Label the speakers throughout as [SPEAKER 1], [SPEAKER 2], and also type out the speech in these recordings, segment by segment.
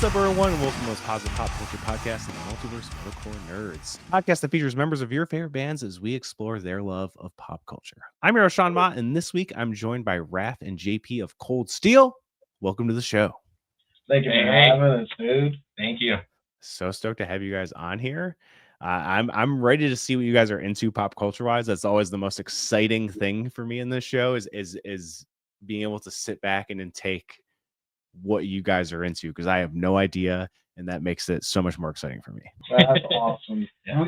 [SPEAKER 1] What's up, everyone? And welcome to the most positive pop culture podcast in the multiverse of Metalcore Nerds. Podcast that features members of your favorite bands as we explore their love of pop culture. I'm your host, Sean Mott, and this week I'm joined by Raff and JP of Cold Steel. Welcome to the show.
[SPEAKER 2] Thank you for having us, dude.
[SPEAKER 3] Thank you.
[SPEAKER 1] So stoked to have you guys on here. I'm ready to see what you guys are into pop culture wise. That's always the most exciting thing for me in this show is being able to sit back and then take what you guys are into, because I have no idea, and that makes it so much more exciting for me.
[SPEAKER 2] That's awesome. Yeah.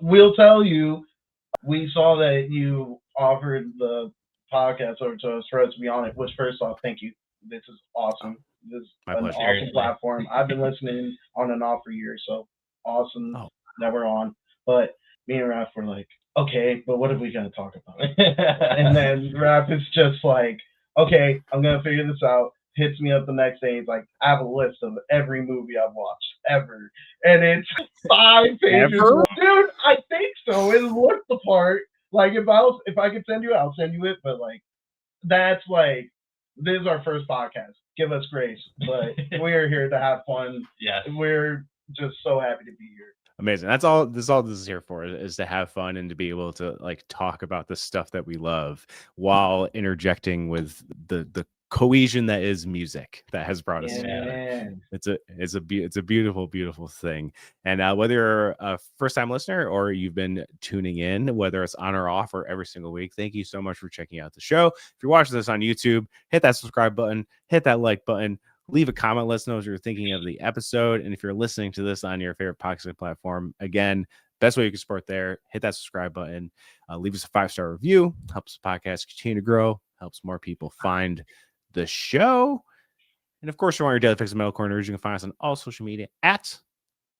[SPEAKER 2] We'll tell you, we saw that you offered the podcast over to us for us to be on it, which first off, thank you. This is awesome. This is an awesome platform. I've been listening on and off for years, so awesome that we're on. But me and Raff were like, okay, but what are we going to talk about? And then Raff is just like, okay, I'm going to figure this out. Hits me up the next day. He's like, I have a list of every movie I've watched ever. And it's 5 pages. Dude, I think so. It looked the part. Like, if I could send you, I'll send you it. But, like, that's like, this is our first podcast. Give us grace. But we're here to have fun.
[SPEAKER 3] Yes.
[SPEAKER 2] We're just so happy to be here.
[SPEAKER 1] Amazing. That's all this is here for, is to have fun and to be able to like talk about the stuff that we love while interjecting with the cohesion that is music that has brought us together. It's a beautiful, beautiful thing. And whether you're a first-time listener or you've been tuning in, whether it's on or off or every single week, thank you so much for checking out the show. If you're watching this on YouTube, hit that subscribe button, hit that like button, leave a comment, let us know what you're thinking of the episode. And if you're listening to this on your favorite podcast platform, again, best way you can support there, hit that subscribe button, leave us a 5-star review, helps the podcast continue to grow, helps more people find the show. And of course, you want your daily fix of Metalcore Nerds, you can find us on all social media at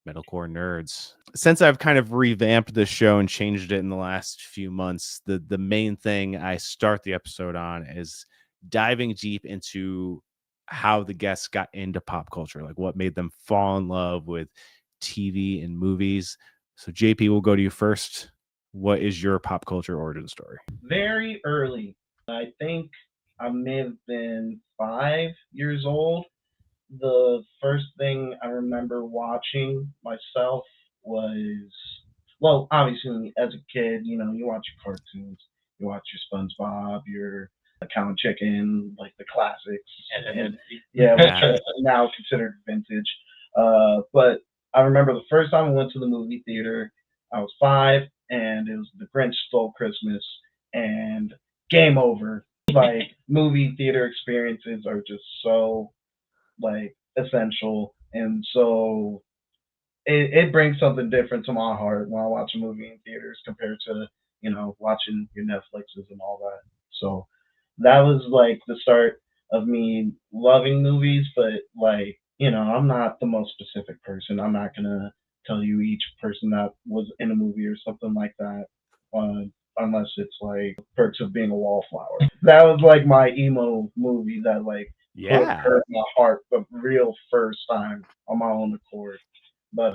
[SPEAKER 1] Metalcore Nerds. Since I've kind of revamped this show and changed it in the last few months, the main thing I start the episode on is diving deep into how the guests got into pop culture, like what made them fall in love with TV and movies. So JP, we'll go to you first. What is your pop culture origin story?
[SPEAKER 2] Very early. I think I may have been 5 years old. The first thing I remember watching myself was, well, obviously as a kid, you know, you watch your cartoons, you watch your SpongeBob, your Cow Chicken, like the classics, and yeah, which are now considered vintage. But I remember the first time I went to the movie theater, I was 5, and it was The Grinch Stole Christmas, and game over. Like, movie theater experiences are just so, like, essential, and so it brings something different to my heart when I watch a movie in theaters compared to, you know, watching your Netflixes and all that. So that was like the start of me loving movies, but like, you know, I'm not the most specific person. I'm not gonna tell you each person that was in a movie or something like that, unless it's like Perks of Being a Wallflower. That was like my emo movie that like hurt my heart the real first time on my own accord. But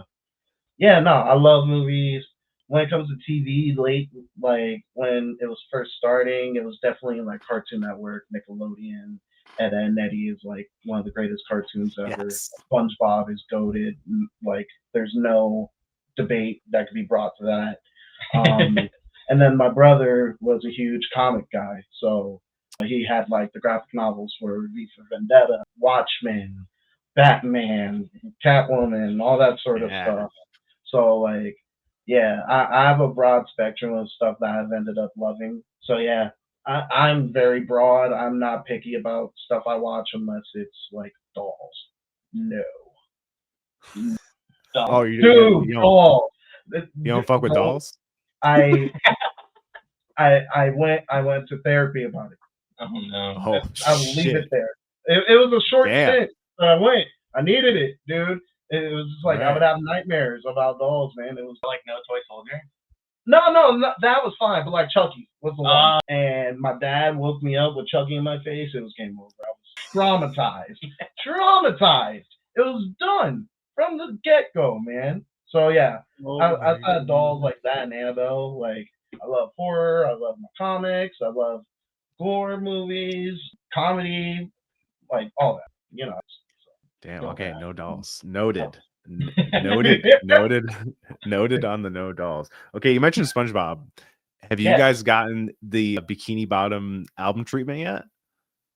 [SPEAKER 2] yeah, no, I love movies. When it comes to TV, late, like when it was first starting, it was definitely like Cartoon Network, Nickelodeon. Ed, Edd n Eddy is like one of the greatest cartoons ever. Yes. SpongeBob is goated. Like, there's no debate that could be brought to that. And then my brother was a huge comic guy, so he had like the graphic novels for V for Vendetta, Watchmen, Batman, Catwoman, all that sort of stuff. So like, yeah, I have a broad spectrum of stuff that I've ended up loving. So yeah, I'm very broad. I'm not picky about stuff I watch unless it's like dolls. No.
[SPEAKER 1] Oh,
[SPEAKER 2] you dolls.
[SPEAKER 1] You don't fuck with dolls?
[SPEAKER 2] I went to therapy about it.
[SPEAKER 3] Oh no.
[SPEAKER 2] I will leave it there. It was a short stint, but I went. I needed it, dude. It was just like I would have nightmares about dolls, man. It was
[SPEAKER 3] like No Toy Soldier.
[SPEAKER 2] No, that was fine. But like Chucky was the one, and my dad woke me up with Chucky in my face. It was game over. I was traumatized. It was done from the get-go, man. So yeah, I thought dolls like that and Annabelle. Like, I love horror. I love my comics. I love gore movies, comedy, like all that. You know.
[SPEAKER 1] Damn.
[SPEAKER 3] Feel
[SPEAKER 1] Okay.
[SPEAKER 3] bad.
[SPEAKER 1] No dolls. Noted. Noted. Noted. Noted on the no dolls. Okay. You mentioned SpongeBob. Have you
[SPEAKER 3] Yeah.
[SPEAKER 1] guys gotten the Bikini Bottom album treatment yet?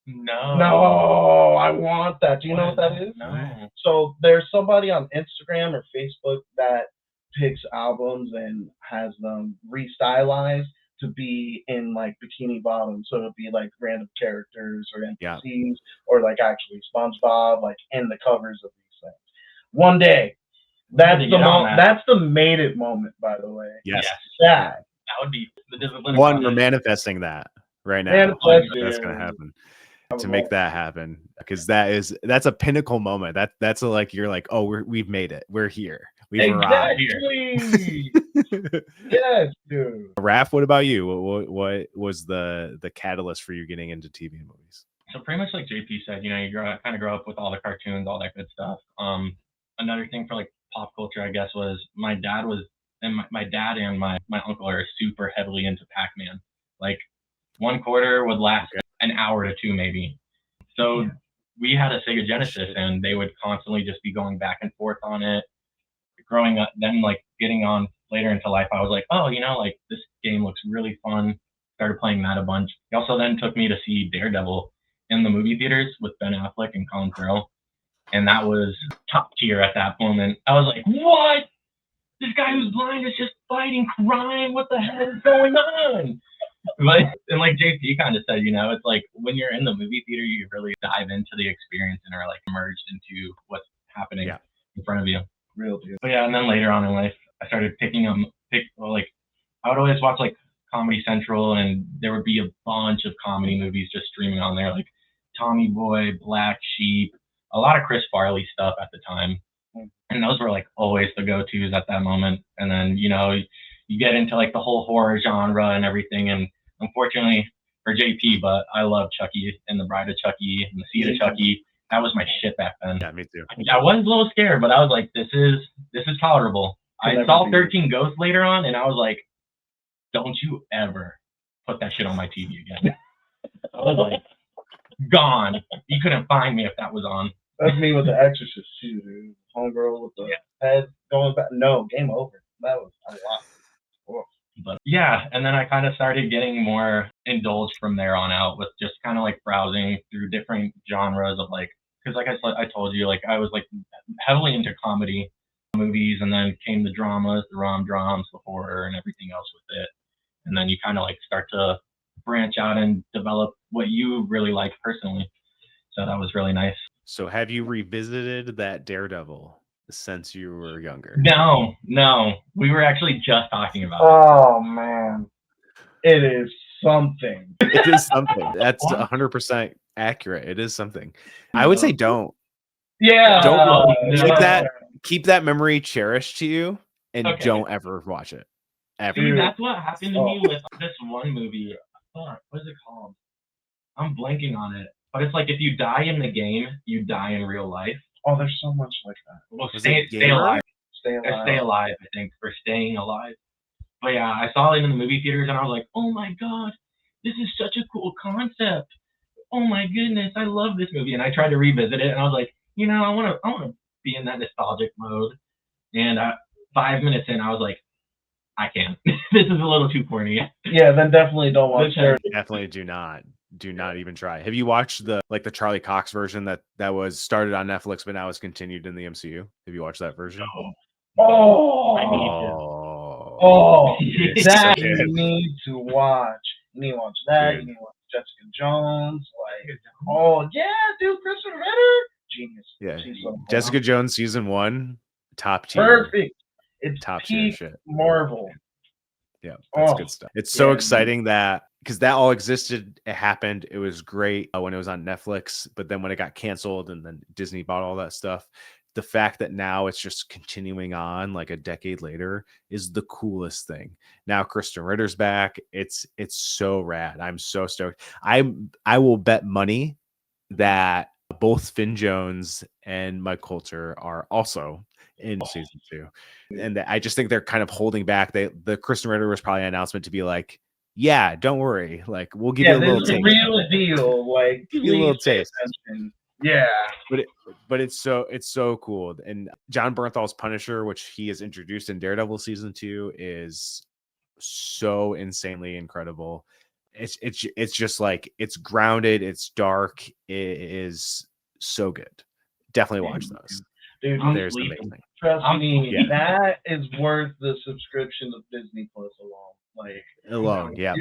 [SPEAKER 3] No.
[SPEAKER 2] No, I want that. Do you know what that is?
[SPEAKER 3] No.
[SPEAKER 2] So there's somebody on Instagram or Facebook that picks albums and has them restylized to be in like Bikini Bottom. So it'll be like random characters or
[SPEAKER 1] Yeah.
[SPEAKER 2] NPCs or like actually SpongeBob, like in the covers of these things. One day. That's
[SPEAKER 3] to
[SPEAKER 2] the
[SPEAKER 3] get on that.
[SPEAKER 2] That's the made it moment, by the way.
[SPEAKER 1] Yes.
[SPEAKER 2] Yeah.
[SPEAKER 3] That would be the discipline.
[SPEAKER 1] One, we're manifesting that right now. That's gonna happen. To make that happen, because that's a pinnacle moment. That's a, like, you're like, oh, we've made it. We're here. We've arrived.
[SPEAKER 2] Exactly. Yes, dude.
[SPEAKER 1] Raff, what about you? What was the catalyst for you getting into TV and movies?
[SPEAKER 3] So pretty much like JP said, you know, you kind of grow up with all the cartoons, all that good stuff. Another thing for like pop culture, I guess, was my dad and my uncle are super heavily into Pac-Man. Like one quarter would last an hour to two maybe. So we had a Sega Genesis and they would constantly just be going back and forth on it. Growing up, then like getting on later into life, I was like, oh, you know, like this game looks really fun. Started playing that a bunch. He also then took me to see Daredevil in the movie theaters with Ben Affleck and Colin Farrell. And that was top tier at that moment. I was like, what? This guy who's blind is just fighting crime. What the hell is going on? And like JP kind of said, you know, it's like when you're in the movie theater, you really dive into the experience and are like immersed into what's happening in front of you.
[SPEAKER 2] Real dude.
[SPEAKER 3] But yeah, and then later on in life, I started like I would always watch like Comedy Central, and there would be a bunch of comedy movies just streaming on there, like Tommy Boy, Black Sheep, a lot of Chris Farley stuff at the time. And those were like always the go-tos at that moment. And then, you know, you get into like the whole horror genre and everything. And unfortunately for JP, but I love Chucky and the Bride of Chucky and the Seed of Chucky. That was my shit back then.
[SPEAKER 1] Yeah, me too.
[SPEAKER 3] I was a little scared, but I was like, this is tolerable. I saw 13 Ghosts later on, and I was like, don't you ever put that shit on my TV again. I was like, gone. You couldn't find me if that was on.
[SPEAKER 2] That's me with The Exorcist too, dude. Homegirl with the head going back. No, game over. That was a lot. Whoa.
[SPEAKER 3] But yeah, and then I kind of started getting more indulged from there on out with just kind of like browsing through different genres of like, because like I told you, like I was like heavily into comedy movies, and then came the dramas, the rom-droms, the horror, and everything else with it. And then you kind of like start to branch out and develop what you really like personally. So that was really nice.
[SPEAKER 1] So have you revisited that Daredevil since you were younger?
[SPEAKER 3] No. We were actually just talking about it.
[SPEAKER 2] Oh man, it is something.
[SPEAKER 1] It is something. That's 100% accurate. It is something. I would say don't.
[SPEAKER 2] Yeah.
[SPEAKER 1] Don't keep that memory cherished to you, and don't ever watch it. Ever.
[SPEAKER 3] See, that's what happened to me with this one movie. What is it called? I'm blanking on it. But it's like if you die in the game, you die in real life.
[SPEAKER 2] Oh, there's so much like that.
[SPEAKER 3] Well, stay alive. Stay alive, I think, or staying alive. But yeah, I saw it in the movie theaters, and I was like, oh my god, this is such a cool concept. Oh my goodness, I love this movie. And I tried to revisit it, and I was like, you know, I want to be in that nostalgic mode. And 5 minutes in, I was like, I can't. This is a little too corny.
[SPEAKER 2] Yeah, then definitely don't watch it.
[SPEAKER 1] Definitely do not even try. Have you watched the Charlie Cox version that was started on Netflix but now is continued in the MCU? Have you watched that version?
[SPEAKER 2] Oh,
[SPEAKER 3] I need to.
[SPEAKER 2] Oh, that
[SPEAKER 1] so
[SPEAKER 2] you need to watch. You need to watch that.
[SPEAKER 1] Dude.
[SPEAKER 2] You need to watch Jessica Jones. Like, oh yeah, dude, Kristen Ritter, genius.
[SPEAKER 1] Yeah,
[SPEAKER 2] She's so
[SPEAKER 1] Jessica Jones season 1, top tier.
[SPEAKER 2] Perfect. It's
[SPEAKER 1] top tier
[SPEAKER 2] peak
[SPEAKER 1] shit.
[SPEAKER 2] Marvel.
[SPEAKER 1] Yeah, that's good stuff. It's so exciting that because that all existed, it happened, it was great when it was on Netflix, but then when it got canceled and then Disney bought all that stuff, the fact that now it's just continuing on like a decade later is the coolest thing. Now Kristen Ritter's back. It's so rad. I'm so stoked. I will bet money that both Finn Jones and Mike Coulter are also in season 2. And I just think they're kind of holding back. The Kristen Ritter was probably an announcement to be like, yeah, don't worry. Like, we'll give you a little taste.
[SPEAKER 2] Real deal. Like,
[SPEAKER 1] give you a little taste.
[SPEAKER 2] Yeah.
[SPEAKER 1] But it's so cool. And John Bernthal's Punisher, which he has introduced in Daredevil season 2, is so insanely incredible. It's just like, it's grounded, it's dark, it is so good. Definitely watch those.
[SPEAKER 2] Dude,
[SPEAKER 1] There's amazing.
[SPEAKER 2] Trust me, that is worth the subscription of Disney Plus alone.
[SPEAKER 1] Yeah.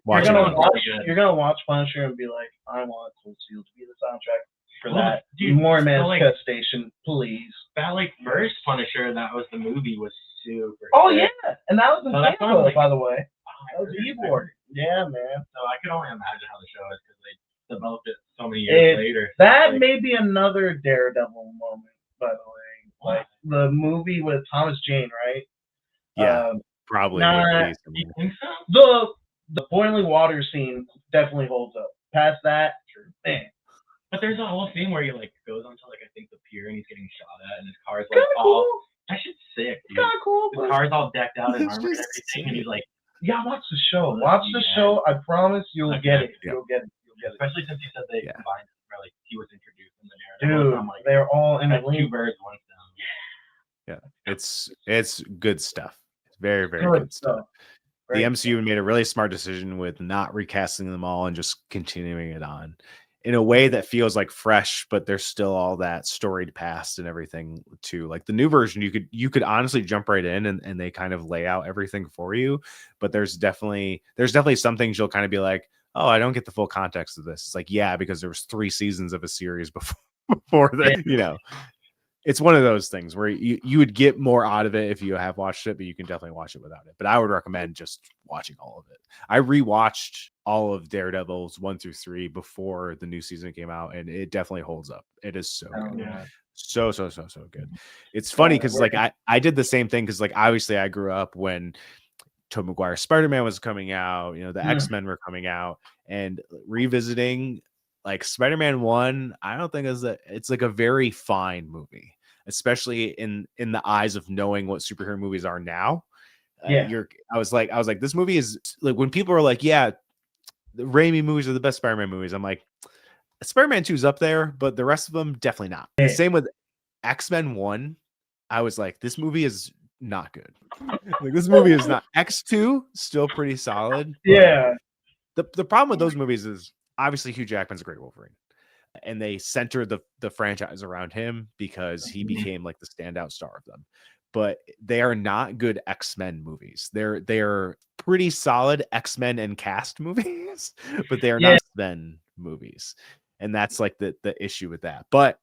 [SPEAKER 2] You're gonna watch Punisher and be like, I want Cold Steel to be the soundtrack for that.
[SPEAKER 3] Dude,
[SPEAKER 2] more Man's
[SPEAKER 3] so,
[SPEAKER 2] Station, please.
[SPEAKER 3] That first Punisher, that was the movie, was super.
[SPEAKER 2] Oh
[SPEAKER 3] sick.
[SPEAKER 2] yeah, and that was in Tampa, by the way. That was
[SPEAKER 3] Ebor.
[SPEAKER 2] Yeah, man.
[SPEAKER 3] So I can only imagine how the show is, because they developed it so many years later.
[SPEAKER 2] That may be another Daredevil moment, by the way. Like the movie with Thomas Jane, right?
[SPEAKER 1] Yeah, probably.
[SPEAKER 3] You think so?
[SPEAKER 2] The boiling water scene definitely holds up. Past that, man.
[SPEAKER 3] But there's a whole scene where he goes onto I think the pier, and he's getting shot at, and his car's all cool. That shit's sick, dude.
[SPEAKER 2] Kind of cool.
[SPEAKER 3] His car's all decked out in armor and everything, and he's like,
[SPEAKER 2] yeah, watch the show. Watch the show. I promise you'll get it. You'll get it.
[SPEAKER 3] Especially since he said they combined, or he was introduced in the
[SPEAKER 2] narrative. Dude, they're all in
[SPEAKER 3] two birds, one stone.
[SPEAKER 1] Yeah, it's good stuff. It's very, very good stuff. The MCU made a really smart decision with not recasting them all and just continuing it on in a way that feels fresh, but there's still all that storied past and everything too. Like the new version, you could honestly jump right in and they kind of lay out everything for you. But there's definitely some things you'll kind of be like, oh, I don't get the full context of this. It's like, yeah, because there was 3 seasons of a series before that, It's one of those things where you would get more out of it if you have watched it, but you can definitely watch it without it. But I would recommend just watching all of it. I rewatched all of Daredevil's 1 through 3 before the new season came out, and it definitely holds up. It is so good.
[SPEAKER 2] Yeah.
[SPEAKER 1] So good. It's funny because I did the same thing because obviously I grew up when Tobey Maguire's Spider-Man was coming out, the X-Men were coming out, and revisiting Spider-Man 1, I don't think it's a very fine movie, especially in the eyes of knowing what superhero movies are now. I was like, this movie is when people are like, yeah, the Raimi movies are the best Spider-Man movies. I'm like, Spider-Man 2 is up there, but the rest of them definitely not. The same with X-Men 1. I was like, this movie is not good. This movie is not. X2 still pretty solid.
[SPEAKER 2] Yeah.
[SPEAKER 1] The problem with those movies is obviously Hugh Jackman's a great Wolverine, and they center the franchise around him because he became the standout star of them. But they are not good X-Men movies. They're pretty solid X-Men and cast movies, but they are not X-Men movies, and that's the issue with that. But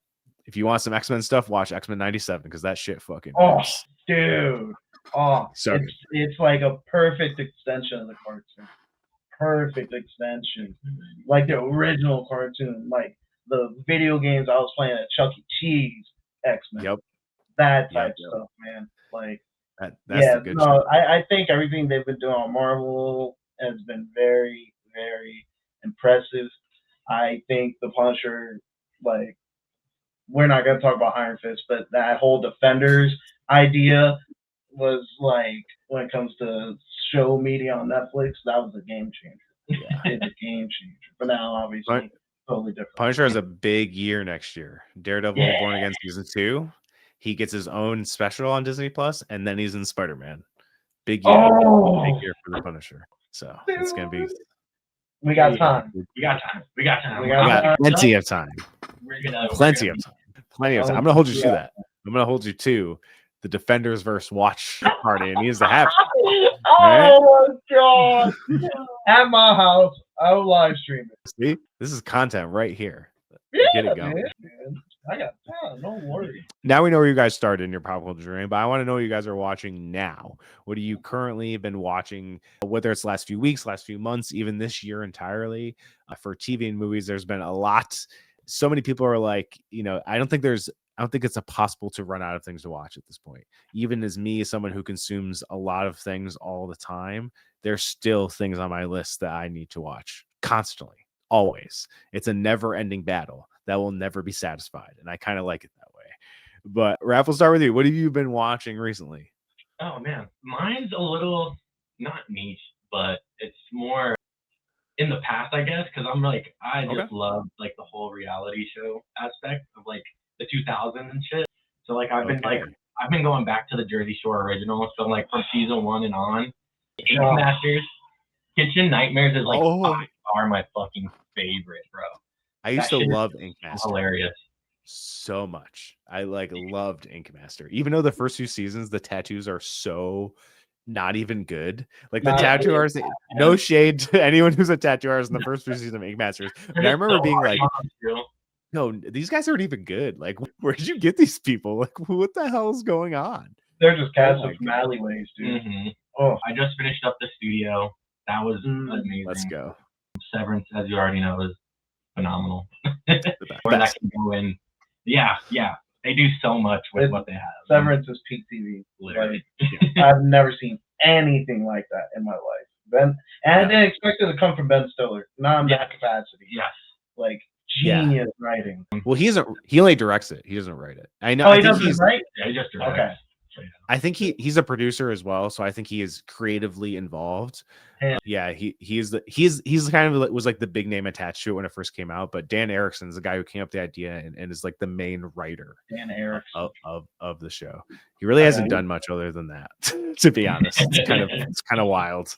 [SPEAKER 1] if you want some X-Men stuff, watch X-Men 97 because that shit fucking works.
[SPEAKER 2] Dude. So it's a perfect extension of the cartoon. Perfect extension, the original cartoon, the video games I was playing at Chuck E. Cheese, X-Men.
[SPEAKER 1] Yep.
[SPEAKER 2] That type stuff, man.
[SPEAKER 1] That's the good shit.
[SPEAKER 2] I think everything they've been doing on Marvel has been very, very impressive. I think the Punisher, we're not gonna talk about Iron Fist, but that whole Defenders idea was when it comes to show media on Netflix, that was a game changer. Yeah, it's a game changer. But now, obviously, totally different.
[SPEAKER 1] Punisher has a big year next year. Daredevil Born Again season 2. He gets his own special on Disney Plus, and then he's in Spider-Man. Big year. Big year for the Punisher. So it's gonna be.
[SPEAKER 2] We got time.
[SPEAKER 3] We got
[SPEAKER 1] plenty of time. Plenty of time. I'm gonna hold you to that. I'm gonna hold you to the Defenders versus Watch party, and he needs to have it.
[SPEAKER 2] Oh my god! At my house, I will live stream it.
[SPEAKER 1] See, this is content right here. Get it going.
[SPEAKER 2] Man. I got time. No worries.
[SPEAKER 1] Now we know where you guys started in your pop culture journey, but I want to know what you guys are watching now. What have you currently been watching? Whether it's last few weeks, last few months, even this year entirely. For TV and movies, there's been a lot. So many people are like, I don't think it's impossible to run out of things to watch at this point. Even as me, someone who consumes a lot of things all the time, there's still things on my list that I need to watch constantly, always. It's a never-ending battle that will never be satisfied, and I kind of like it that way. But Raff, we'll start with you. What have you been watching recently?
[SPEAKER 3] Oh man, mine's a little not niche, but it's in the past, I guess, because I'm like, I
[SPEAKER 1] Okay.
[SPEAKER 3] just love like the whole reality show aspect of like the 2000s and shit. So like I've been going back to the Jersey Shore originals, so like from season 1 and on. Ink
[SPEAKER 2] Oh.
[SPEAKER 3] Masters, Kitchen Nightmares is like
[SPEAKER 1] Oh.
[SPEAKER 3] by far my fucking favorite, bro.
[SPEAKER 1] I used
[SPEAKER 3] That
[SPEAKER 1] to
[SPEAKER 3] shit is
[SPEAKER 1] love Ink Master
[SPEAKER 3] Hilarious.
[SPEAKER 1] so much. I like loved Ink Master. Even though the first 2 seasons, the tattoos are so not even good. Like the
[SPEAKER 2] Not
[SPEAKER 1] tattoo
[SPEAKER 2] even
[SPEAKER 1] artists, no shade to anyone who's a tattoo artist in the first 2 seasons of Ink Masters. But I remember being like, no, these guys aren't even good. Like, where did you get these people? Like, what the hell is going on?
[SPEAKER 2] They're just cast
[SPEAKER 1] my
[SPEAKER 2] from
[SPEAKER 1] God.
[SPEAKER 2] alleyways, dude.
[SPEAKER 3] Mm-hmm.
[SPEAKER 2] Oh,
[SPEAKER 3] I just finished up the studio. That was amazing.
[SPEAKER 1] Let's go.
[SPEAKER 3] Severance, as you already know, is phenomenal.
[SPEAKER 1] The
[SPEAKER 3] Where that
[SPEAKER 1] best.
[SPEAKER 3] can go in. Yeah. They do so much with what they have.
[SPEAKER 2] Severance is peak TV.
[SPEAKER 3] Literally.
[SPEAKER 2] I've never seen anything like that in my life. I didn't expect it to come from Ben Stiller. Not in that capacity.
[SPEAKER 3] Yes.
[SPEAKER 2] Like genius writing.
[SPEAKER 1] Well, he only directs it. He doesn't write it. I know.
[SPEAKER 2] Oh,
[SPEAKER 1] I
[SPEAKER 2] he
[SPEAKER 1] think
[SPEAKER 2] doesn't
[SPEAKER 1] he's
[SPEAKER 2] write?
[SPEAKER 3] Yeah, he just directs.
[SPEAKER 2] Okay.
[SPEAKER 1] I think he's a producer as well, so I think he is creatively involved.
[SPEAKER 2] Yeah.
[SPEAKER 1] He's kind of was like the big name attached to it when it first came out. But Dan Erickson's the guy who came up with the idea and is like the main writer
[SPEAKER 2] Dan Erickson.
[SPEAKER 1] of the show. He really hasn't done much other than that, to be honest. It's kind of wild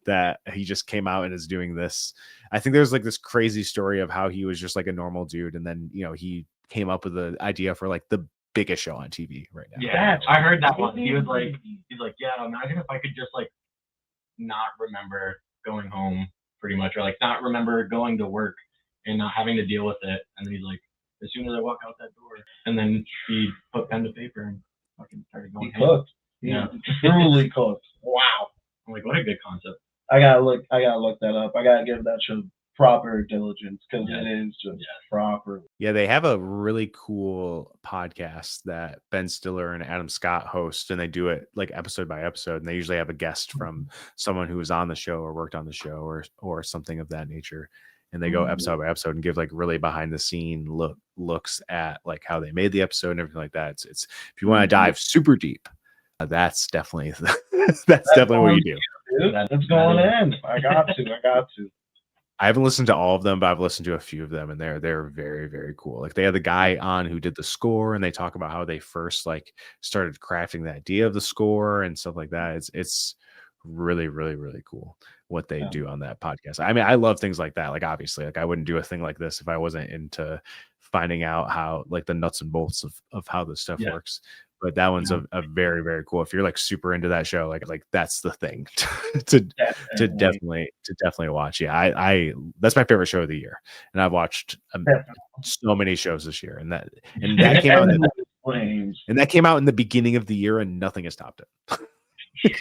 [SPEAKER 1] that he just came out and is doing this. I think there's like this crazy story of how he was just like a normal dude, and then he came up with the idea for like the biggest show on TV right now.
[SPEAKER 3] Yeah, I heard that one. He's like, yeah, imagine if I could just like not remember going home, pretty much, or like not remember going to work and not having to deal with it. And then he's like, as soon as I walk out that door, and then he put pen to paper and fucking started going.
[SPEAKER 2] He cooked.
[SPEAKER 3] Yeah,
[SPEAKER 2] Truly cooked. Wow.
[SPEAKER 3] I'm like, what a good concept.
[SPEAKER 2] I gotta look that up. I gotta give that show proper diligence because it is just proper.
[SPEAKER 1] Yeah, they have a really cool podcast that Ben Stiller and Adam Scott host, and they do it like episode by episode. And they usually have a guest from someone who was on the show or worked on the show or something of that nature. And they go episode by episode and give like really behind the scene looks at like how they made the episode and everything like that. It's if you want to dive super deep, that's definitely definitely what you do.
[SPEAKER 2] Dude, that's going in. I got to.
[SPEAKER 1] I haven't listened to all of them, but I've listened to a few of them, and they're very, very cool. Like they had the guy on who did the score, and they talk about how they first like started crafting the idea of the score and stuff like that. It's really, really, really cool what they do on that podcast. I mean, I love things like that. Like obviously, like I wouldn't do a thing like this if I wasn't into finding out how like the nuts and bolts of how this stuff works. But that one's a very, very cool. If you're like super into that show, like that's the thing to definitely watch. Yeah, I that's my favorite show of the year, and I've watched so many shows this year, and that came out that came out in the beginning of the year, and nothing has topped it.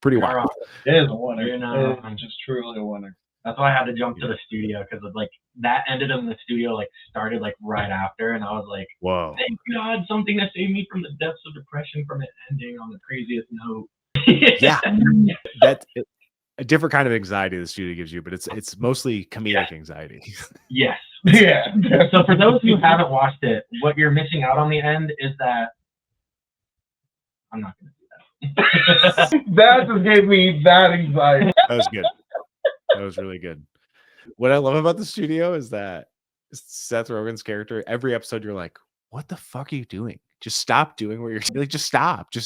[SPEAKER 1] Pretty wild.
[SPEAKER 2] It is a winner. It's just truly a winner.
[SPEAKER 3] That's why I had to jump to the studio because like that ended in the studio like started like right after, and I was like,
[SPEAKER 1] whoa,
[SPEAKER 3] thank God, something to save me from the depths of depression from it ending on the craziest note.
[SPEAKER 1] Yeah, that's a different kind of anxiety the studio gives you, but it's mostly comedic anxiety.
[SPEAKER 3] Yes.
[SPEAKER 2] Yeah.
[SPEAKER 3] So for those who haven't watched it, what you're missing out on the end is that I'm not going to do that.
[SPEAKER 2] That just gave me that anxiety.
[SPEAKER 1] That was good. That was really good. What I love about the studio is that Seth Rogen's character, every episode, you're like, what the fuck are you doing? Just stop doing what you're like. Just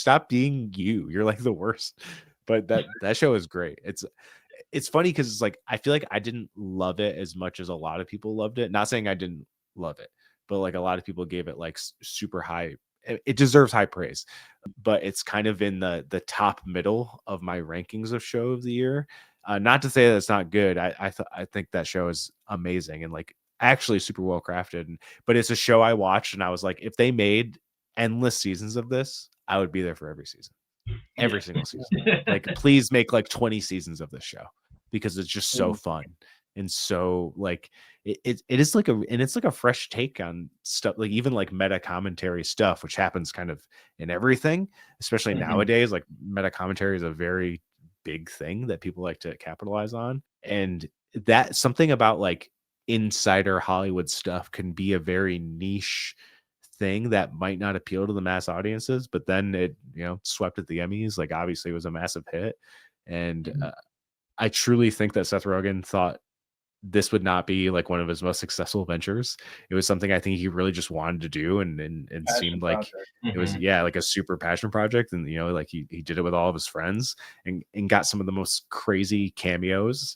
[SPEAKER 1] stop being you. You're like the worst. But that show is great. It's funny because it's like I feel like I didn't love it as much as a lot of people loved it. Not saying I didn't love it, but like a lot of people gave it like super high. It deserves high praise, but it's kind of in the top middle of my rankings of show of the year. Not to say that it's not good. I think that show is amazing and like actually super well crafted. But it's a show I watched and I was like, if they made endless seasons of this, I would be there for every season, every single season. Like, please make like 20 seasons of this show because it's just so fun and so like it is like it's like a fresh take on stuff, like even like meta commentary stuff, which happens kind of in everything, especially nowadays. Like meta commentary is a very big thing that people like to capitalize on, and that something about like insider Hollywood stuff can be a very niche thing that might not appeal to the mass audiences, but then it swept at the Emmys. Like obviously it was a massive hit, and I truly think that Seth Rogen thought this would not be like one of his most successful ventures. It was something I think he really just wanted to do, and
[SPEAKER 2] Passion
[SPEAKER 1] seemed like
[SPEAKER 2] project.
[SPEAKER 1] it was like a super passion project. And like he did it with all of his friends, and got some of the most crazy cameos,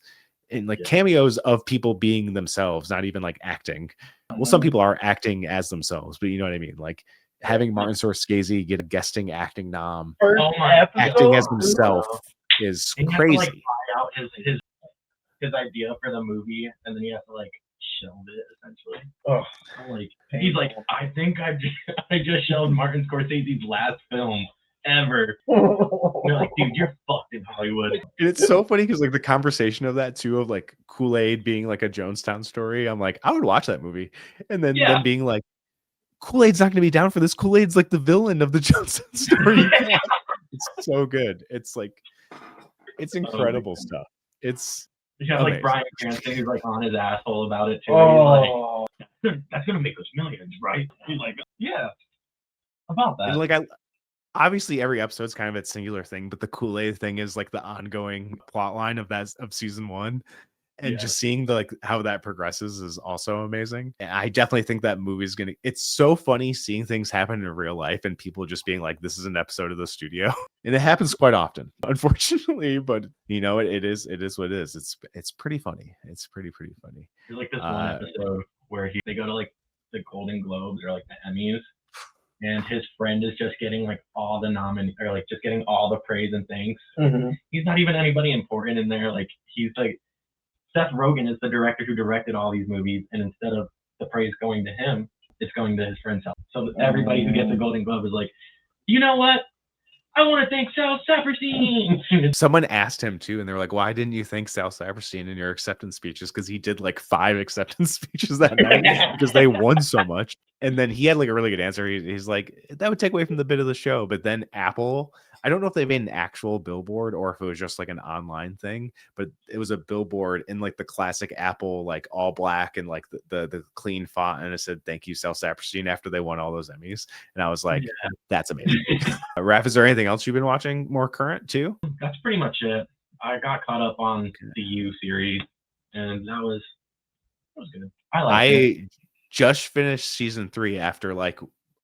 [SPEAKER 1] and like cameos of people being themselves, not even like acting. Well, some people are acting as themselves, but you know what I mean. Like having Martin Scorsese get a guesting acting nom,
[SPEAKER 2] First
[SPEAKER 1] acting as
[SPEAKER 2] episode,
[SPEAKER 1] himself is
[SPEAKER 3] And you have to, like,
[SPEAKER 1] crazy.
[SPEAKER 3] try out his idea for the movie, and then you have to like shelve it essentially.
[SPEAKER 2] Oh,
[SPEAKER 3] I'm like, he's like, I think I just shelved Martin Scorsese's last film ever. They're like, dude, you're fucked in Hollywood.
[SPEAKER 1] And it's so funny because like the conversation of that too, of like Kool-Aid being like a Jonestown story. I'm like, I would watch that movie. And then them being like, Kool-Aid's not going to be down for this. Kool-Aid's like the villain of the Jonestown story. It's so good. It's like, it's incredible stuff. It's
[SPEAKER 3] You have
[SPEAKER 1] amazing.
[SPEAKER 3] like Bryan Cranston who's like on his asshole about it too.
[SPEAKER 2] Oh,
[SPEAKER 3] He's like, that's gonna make us millions, right? He's like, yeah, about that.
[SPEAKER 1] And like obviously every episode's kind of a singular thing, but the Kool-Aid thing is like the ongoing plot line of season 1. And just seeing the like how that progresses is also amazing. And I definitely think that movie's gonna. It's so funny seeing things happen in real life and people just being like, "This is an episode of the studio," and it happens quite often, unfortunately. But it is what it is. It's pretty funny. It's pretty funny.
[SPEAKER 3] There's like this one episode where they go to like the Golden Globes or like the Emmys, and his friend is just getting like all the or like just getting all the praise and thanks.
[SPEAKER 2] Mm-hmm.
[SPEAKER 3] He's not even anybody important in there. Like he's like. Seth Rogen is the director who directed all these movies, and instead of the praise going to him, it's going to his friend's house. So everybody who gets a Golden Globe is like, you know what? I want to thank Sal Saperstein.
[SPEAKER 1] Someone asked him too, and they were like, "Why didn't you thank Sal Saperstein in your acceptance speeches?" Because he did like 5 acceptance speeches that night because they won so much. And then he had like a really good answer. He's like, "That would take away from the bit of the show." But then Apple, I don't know if they made an actual billboard or if it was just like an online thing, but it was a billboard in like the classic Apple, like all black and like the clean font, and it said "Thank you, Sal Saperstein" after they won all those Emmys. And I was like, "That's amazing." Raff, is there anything else you've been watching more current too?
[SPEAKER 3] That's pretty much it. I got caught up on the You series, and that was good. I
[SPEAKER 1] just finished season 3 after like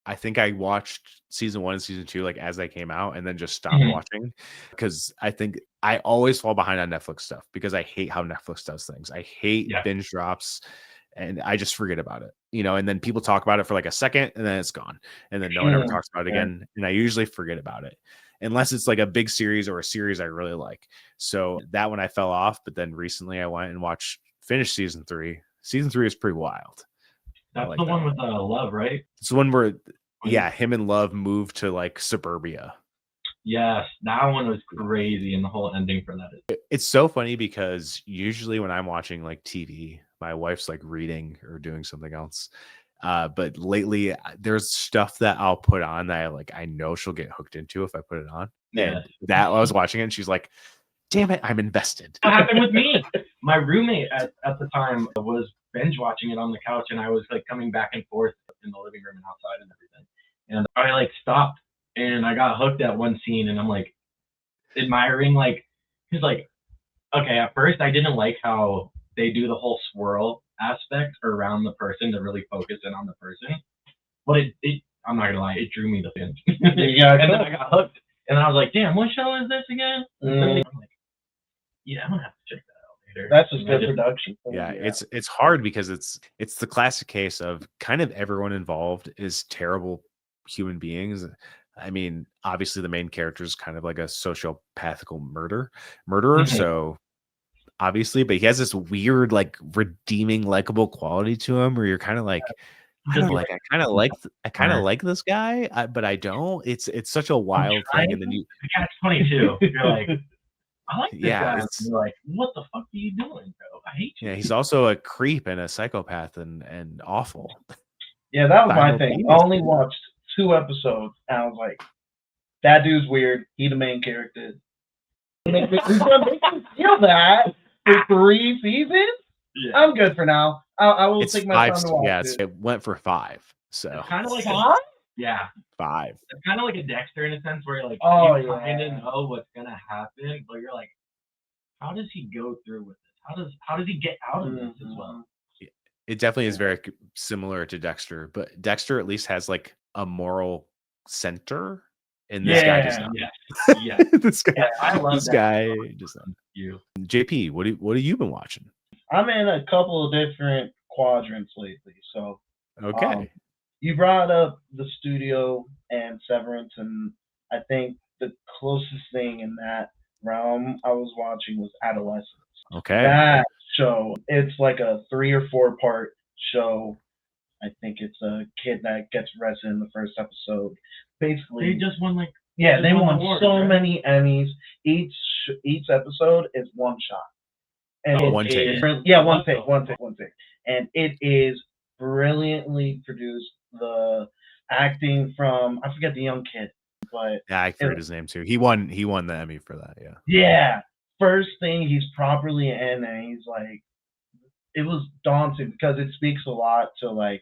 [SPEAKER 1] I think I watched season 1 and season 2 like as they came out, and then just stopped watching because I think I always fall behind on Netflix stuff because I hate how Netflix does things. I hate binge drops. And I just forget about it, and then people talk about it for like a second and then it's gone. And then no one ever talks about it again. And I usually forget about it unless it's like a big series or a series I really like. So that one I fell off. But then recently I went and finished season 3. Season 3 is pretty wild.
[SPEAKER 3] That's like the one with Love, right?
[SPEAKER 1] It's the one where, him and Love moved to like suburbia.
[SPEAKER 3] Yes, that one was crazy. And the whole ending for that.
[SPEAKER 1] It's so funny because usually when I'm watching like TV, my wife's like reading or doing something else. But lately there's stuff that I'll put on that I know she'll get hooked into if I put it on. And that I was watching it and she's like, damn it, I'm invested.
[SPEAKER 3] What happened with me? My roommate at the time was binge watching it on the couch, and I was like coming back and forth in the living room and outside and everything. And I like stopped and I got hooked at one scene, and I'm like admiring he's like, okay, at first I didn't like how they do the whole swirl aspect around the person to really focus in on the person. But it I'm not gonna lie, it drew me to binge. And then I got hooked. And I was like, damn, what show is this again? I'm like, yeah, I'm gonna have to check that out later.
[SPEAKER 2] That's just good production.
[SPEAKER 1] Yeah, it's hard because it's the classic case of kind of everyone involved is terrible human beings. I mean, obviously the main character is kind of like a sociopathical murderer. So obviously, but he has this weird, like redeeming, likable quality to him where you're kind of like, I kind of like this guy, but I don't. It's such a wild thing. And then
[SPEAKER 3] it's funny too. You're like, I like this guy. And you're like, what the fuck are you doing, bro? I hate you.
[SPEAKER 1] Yeah, he's also a creep and a psychopath and awful.
[SPEAKER 2] Yeah, that was my thing. I only watched 2 episodes, and I was like, that dude's weird. He the main character. He's gonna make me feel that for 3 seasons? Yeah. I'm good for now. I will take my time to watch it.
[SPEAKER 1] It went for 5. So
[SPEAKER 3] it's kind of like
[SPEAKER 2] 5?
[SPEAKER 3] Yeah.
[SPEAKER 1] 5.
[SPEAKER 3] It's kind of like a Dexter in a sense where you kind of know what's gonna happen, but you're like how does he go through with this? How does he get out of this as well?
[SPEAKER 1] It definitely is very similar to Dexter, but Dexter at least has like a moral center, and this guy does not.
[SPEAKER 3] Yeah.
[SPEAKER 1] This guy,
[SPEAKER 3] I love
[SPEAKER 1] this
[SPEAKER 3] that.
[SPEAKER 1] guy does not.
[SPEAKER 3] You.
[SPEAKER 1] JP, what have you been watching?
[SPEAKER 2] I'm in a couple of different quadrants lately. So,
[SPEAKER 1] Okay.
[SPEAKER 2] you brought up the Studio and Severance, and I think the closest thing in that realm I was watching was Adolescence.
[SPEAKER 1] Okay.
[SPEAKER 2] That show, it's like a 3 or 4 part show. I think it's a kid that gets arrested in the first episode. Basically,
[SPEAKER 3] They just won
[SPEAKER 2] they won
[SPEAKER 3] awards,
[SPEAKER 2] so
[SPEAKER 3] right?
[SPEAKER 2] many Emmys. Each episode is one shot. And
[SPEAKER 1] one take.
[SPEAKER 2] One take. And it is brilliantly produced. The acting from, I forget the young kid, but
[SPEAKER 1] yeah, I forget his name too. He won the Emmy for that. Yeah.
[SPEAKER 2] Yeah. First thing he's properly in, and he's like, it was daunting because it speaks a lot to like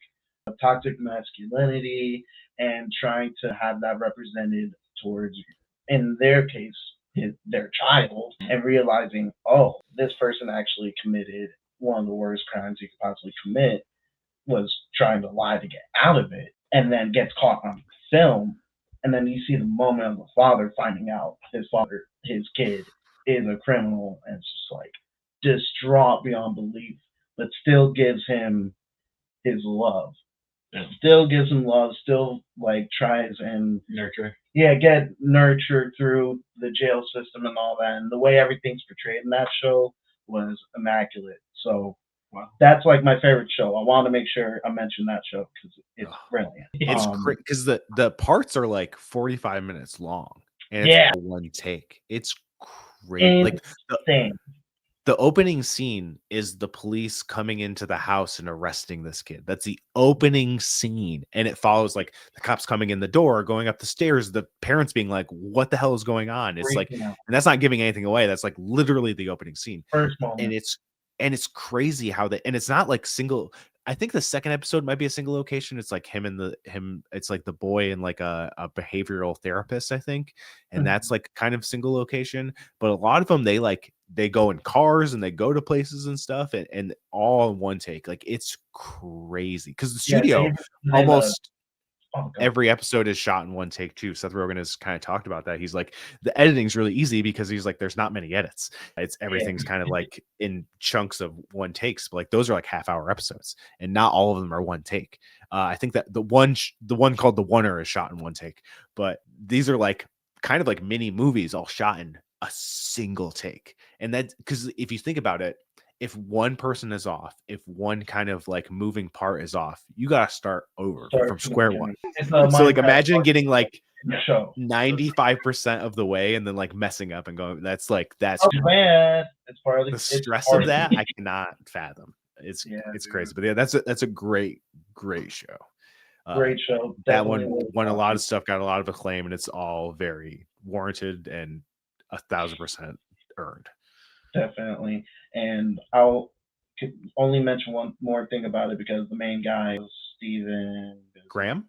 [SPEAKER 2] toxic masculinity and trying to have that represented towards, in their case, their child, and realizing, oh, this person actually committed one of the worst crimes you could possibly commit, was trying to lie to get out of it, and then gets caught on film. And then you see the moment of the father finding out his kid is a criminal, and it's just like distraught beyond belief, but still gives him his love. Still gives him love, still like tries and
[SPEAKER 3] nurture.
[SPEAKER 2] Yeah, get nurtured through the jail system and all that. And the way everything's portrayed in that show was immaculate. So that's like my favorite show. I want to make sure I mention that show because it's brilliant.
[SPEAKER 1] It's great because the parts are like 45 minutes long, and it's all one take. It's great. Like the opening scene is the police coming into the house and arresting this kid. That's the opening scene. And it follows like the cops coming in the door, going up the stairs, the parents being like, what the hell is going on? It's like, and that's not giving anything away. That's like literally the opening scene.
[SPEAKER 2] First moment.
[SPEAKER 1] And it's crazy how and it's not like single. I think the second episode might be a single location. It's like it's like the boy and like a behavioral therapist, I think. And that's like kind of single location. But a lot of them, they go in cars and they go to places and stuff and all in one take. Like it's crazy. Because the studio almost every episode is shot in one take too. Seth Rogen has kind of talked about that. He's like, the editing's really easy because he's like, there's not many edits. It's everything's kind of like in chunks of one takes, but like those are like half-hour episodes, and not all of them are one take. I think that the one called The Oneer is shot in one take, but these are like kind of like mini movies all shot in a single take. And that, because if you think about it, if one person is off, if one kind of like moving part is off, you got to start over from square one. So like imagine getting like 95% of the way and then like messing up and going, that's
[SPEAKER 2] bad. It's part of
[SPEAKER 1] the stress of that. I cannot fathom. It's crazy. But yeah, that's a great show.
[SPEAKER 2] Great show.
[SPEAKER 1] That one won a lot of stuff, got a lot of acclaim, and it's all very warranted and 1,000% earned.
[SPEAKER 2] Definitely. And I'll only mention one more thing about it because the main guy was Stephen Graham.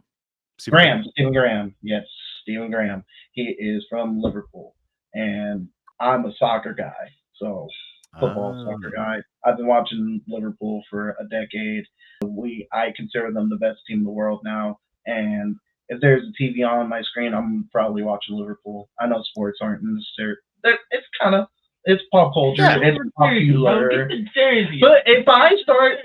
[SPEAKER 2] Yes, Stephen Graham. He is from Liverpool, and I'm a soccer guy, so soccer guy. I've been watching Liverpool for a decade. I consider them the best team in the world now, and if there's a TV on my screen, I'm probably watching Liverpool. I know sports aren't necessary. It's kind of, it's pop culture.
[SPEAKER 3] Yeah,
[SPEAKER 2] it's popular.
[SPEAKER 3] But
[SPEAKER 2] if I start,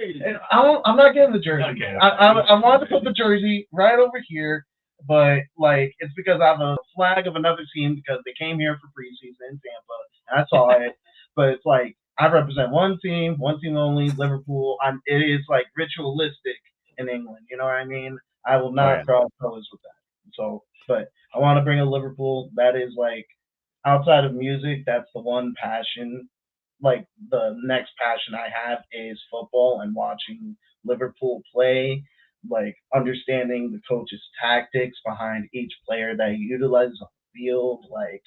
[SPEAKER 2] I'm not getting the jersey.
[SPEAKER 3] Okay.
[SPEAKER 2] I wanted to put the jersey right over here, but like it's because I have a flag of another team because they came here for preseason in Tampa, and I saw it. But it's like I represent one team only, Liverpool. It is like ritualistic in England. You know what I mean? I will not cross colors with that. So, but I want to bring a Liverpool. That is like, outside of music, that's the one passion. Like the next passion I have is football and watching Liverpool play, like understanding the coach's tactics behind each player that he utilizes on the field. Like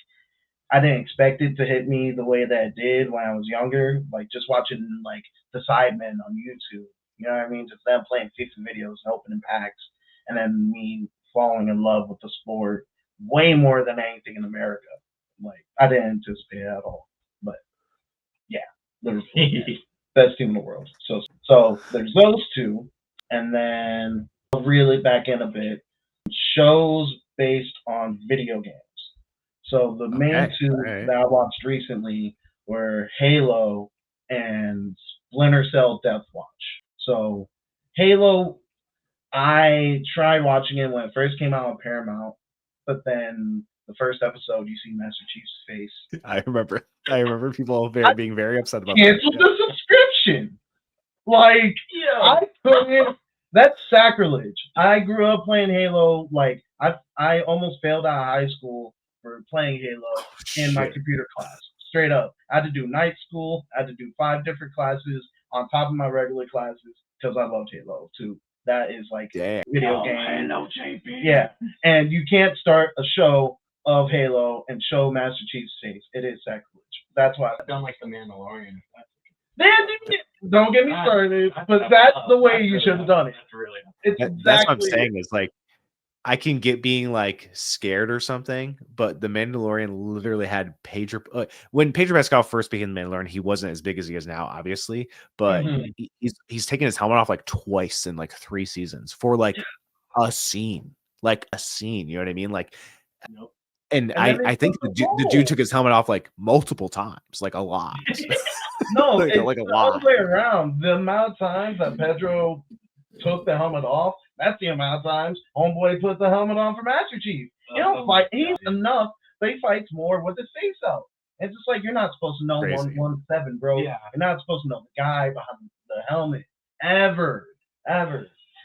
[SPEAKER 2] I didn't expect it to hit me the way that it did when I was younger. Like just watching like the Sidemen on YouTube. You know what I mean? Just them playing FIFA videos and opening packs, and then me falling in love with the sport way more than anything in America. Like I didn't anticipate it at all. But Liverpool, best team in the world. So there's those two, and then I'll reel it back in a bit. Shows based on video games. So the main
[SPEAKER 1] Okay.
[SPEAKER 2] two
[SPEAKER 1] All right.
[SPEAKER 2] that I watched recently were Halo and Splinter Cell Deathwatch. So Halo, I tried watching it when it first came out on Paramount, but then the first episode you see Master Chief's face.
[SPEAKER 1] I remember people being very upset about that.
[SPEAKER 2] Canceled the subscription. Like, I couldn't. That's sacrilege. I grew up playing Halo. Like, I almost failed out of high school for playing Halo in my computer class. Straight up. I had to do night school. I had to do 5 different classes on top of my regular classes because I loved Halo too. That is like video game.
[SPEAKER 3] Halo, JP.
[SPEAKER 2] Yeah. And you can't start a show of Halo and show Master Chief's face. It is sacrilege. That's why
[SPEAKER 3] I've done like the Mandalorian.
[SPEAKER 2] Don't get me started, but that's the way you should have done it.
[SPEAKER 3] That's really.
[SPEAKER 1] That's what I'm saying is like, I can get being like scared or something, but the Mandalorian literally had Pedro. When Pedro Pascal first became the Mandalorian, he wasn't as big as he is now, obviously, but he's taken his helmet off like twice in like 3 seasons for like a scene. You know what I mean? Like,
[SPEAKER 3] Nope.
[SPEAKER 1] And I think the dude took his helmet off like multiple times, like a lot.
[SPEAKER 2] No,
[SPEAKER 1] like,
[SPEAKER 2] it's
[SPEAKER 1] like a
[SPEAKER 2] the
[SPEAKER 1] lot.
[SPEAKER 2] other way around. The amount of times that Pedro took the helmet off, that's the amount of times Homeboy put the helmet on for Master Chief. He don't fight. He's enough, but he fights more with his face out. It's just like you're not supposed to know 117, bro.
[SPEAKER 3] Yeah.
[SPEAKER 2] You're not supposed to know the guy behind the helmet ever.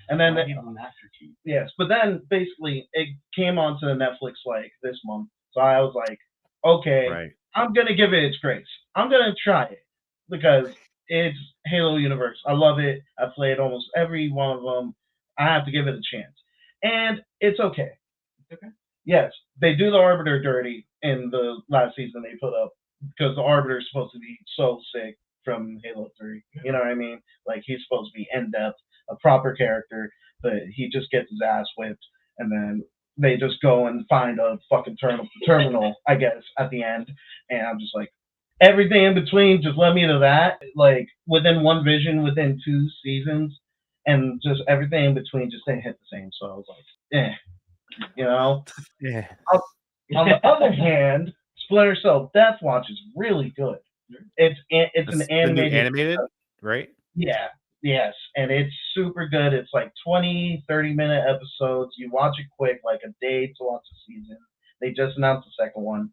[SPEAKER 2] And then
[SPEAKER 3] Master Chief.
[SPEAKER 2] Yes, but then basically it came onto Netflix like this month, so I was like, okay,
[SPEAKER 1] Right.
[SPEAKER 2] I'm gonna give it its grace. I'm gonna try it because it's Halo universe. I love it. I've played almost every one of them. I have to give it a chance, and it's okay.
[SPEAKER 3] Okay.
[SPEAKER 2] Yes, they do the Arbiter dirty in the last season they put up because the Arbiter is supposed to be so sick from Halo 3. You know what I mean? Like he's supposed to be in depth, a proper character, but he just gets his ass whipped, and then they just go and find a fucking terminal, I guess, at the end, and I'm just like, everything in between, just let me to that, like, within one vision, within 2 seasons, and just everything in between just didn't hit the same, so I was like, you know?
[SPEAKER 1] Yeah.
[SPEAKER 2] On the other hand, Splinter Cell Deathwatch is really good. It's an
[SPEAKER 1] animated, right?
[SPEAKER 2] Yeah. Yes, and it's super good. It's like 20, 30-minute episodes. You watch it quick, like a day to watch the season. They just announced the second one.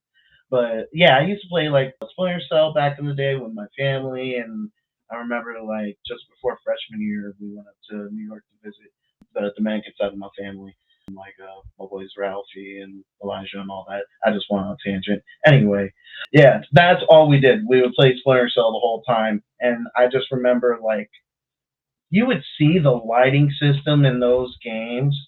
[SPEAKER 2] But yeah, I used to play like Splinter Cell back in the day with my family, and I remember like just before freshman year, we went up to New York to visit the Dominican side of my family. Like my boys Ralphie and Elijah and all that. I just went on a tangent. Anyway, yeah, that's all we did. We would play Splinter Cell the whole time, and I just remember like you would see the lighting system in those games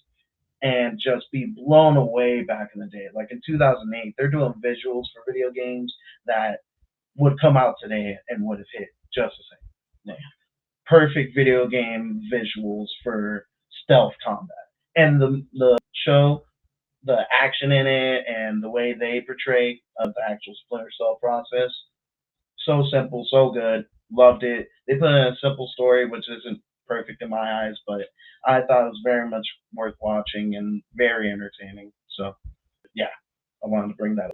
[SPEAKER 2] and just be blown away back in the day. Like in 2008, they're doing visuals for video games that would come out today and would have hit just the same. Yeah. Perfect video game visuals for stealth combat. And the show, the action in it, and the way they portray the actual Splinter Cell process, so simple, so good. Loved it. They put in a simple story, which isn't perfect in my eyes, but I thought it was very much worth watching and very entertaining. So, yeah, I wanted to bring that up.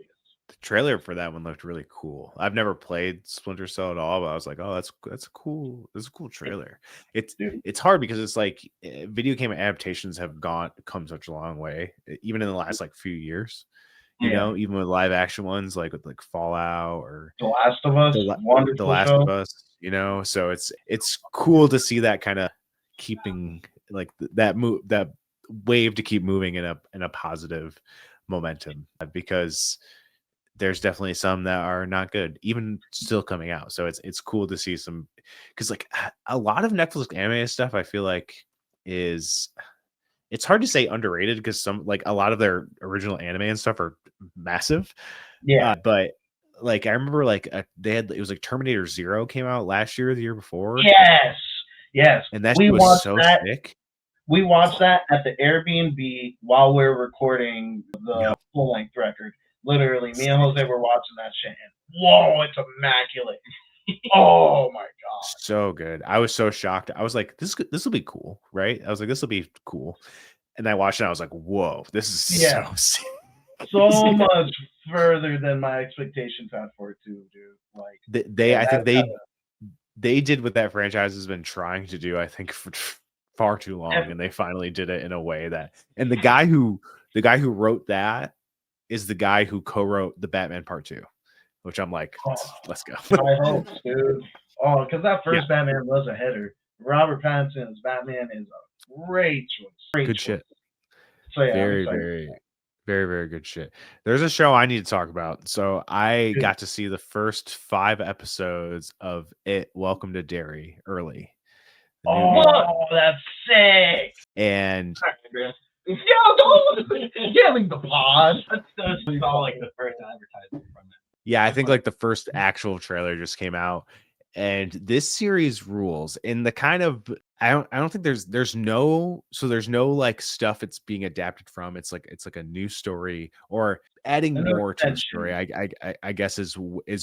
[SPEAKER 1] The trailer for that one looked really cool. I've never played Splinter Cell at all, but I was like, oh, that's a cool trailer. It's hard because it's like video game adaptations have come such a long way, even in the last like few years. You know, even with live action ones like with like Fallout or
[SPEAKER 2] The Last of Us,
[SPEAKER 1] The Last of Us, you know. So it's cool to see that kind of keeping like that wave to keep moving in a positive momentum, because there's definitely some that are not good, even still coming out. So it's cool to see some, because like a lot of Netflix anime stuff, I feel like it's hard to say underrated, because some like a lot of their original anime and stuff are massive.
[SPEAKER 2] Yeah,
[SPEAKER 1] but like I remember like it was like Terminator 0 came out last year or the year before.
[SPEAKER 2] Yes,
[SPEAKER 1] and that was so sick.
[SPEAKER 2] We watched that at the Airbnb while we were recording the full-length record. Literally, me and Jose were watching that shit, and whoa, it's immaculate. Oh my god.
[SPEAKER 1] So good. I was so shocked. I was like, this will be cool, right? I was like, this will be cool. And I watched it. And I was like, whoa, this is
[SPEAKER 2] Yeah.
[SPEAKER 1] so sick.
[SPEAKER 2] So much further than my expectations had for it too, dude. Like
[SPEAKER 1] I think they did what that franchise has been trying to do, I think, for far too long, and they finally did it in a way that. And the guy who wrote that is the guy who co-wrote the Batman Part 2, which I'm like, let's go.
[SPEAKER 2] I hope, dude. Oh, because that first Batman was a header. Robert Pattinson's Batman is a great choice.
[SPEAKER 1] Good shit.
[SPEAKER 2] So yeah,
[SPEAKER 1] very, very good shit. There's a show I need to talk about. So I got to see the first 5 episodes of it. Welcome to Derry early.
[SPEAKER 2] Oh, that's sick!
[SPEAKER 1] And
[SPEAKER 2] yo, don't yelling the pod.
[SPEAKER 3] That's saw like the first advertisement from it.
[SPEAKER 1] Yeah, I think like the first actual trailer just came out, and this series rules. In the kind of I don't think there's no like stuff it's being adapted from. It's like a new story or adding more to the story. I guess is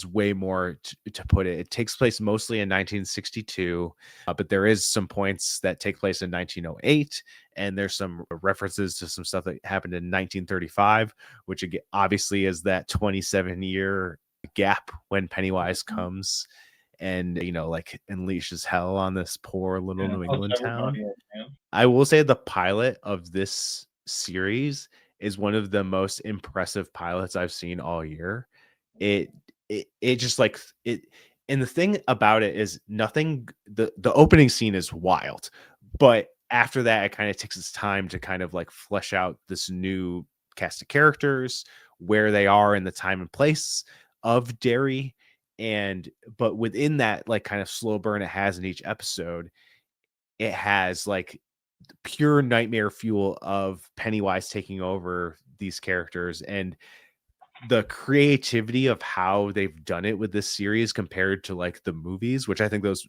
[SPEAKER 1] way more to put it. It takes place mostly in 1962, but there is some points that take place in 1908, and there's some references to some stuff that happened in 1935, which obviously is that 27-year gap when Pennywise comes and like unleashes hell on this poor little New England town. I will say the pilot of this series is one of the most impressive pilots I've seen all year. It just like it, and the thing about it is nothing. The opening scene is wild, but after that, it kind of takes its time to kind of like flesh out this new cast of characters, where they are in the time and place of Derry. But within that like kind of slow burn it has in each episode, it has like pure nightmare fuel of Pennywise taking over these characters, and the creativity of how they've done it with this series compared to like the movies, which I think those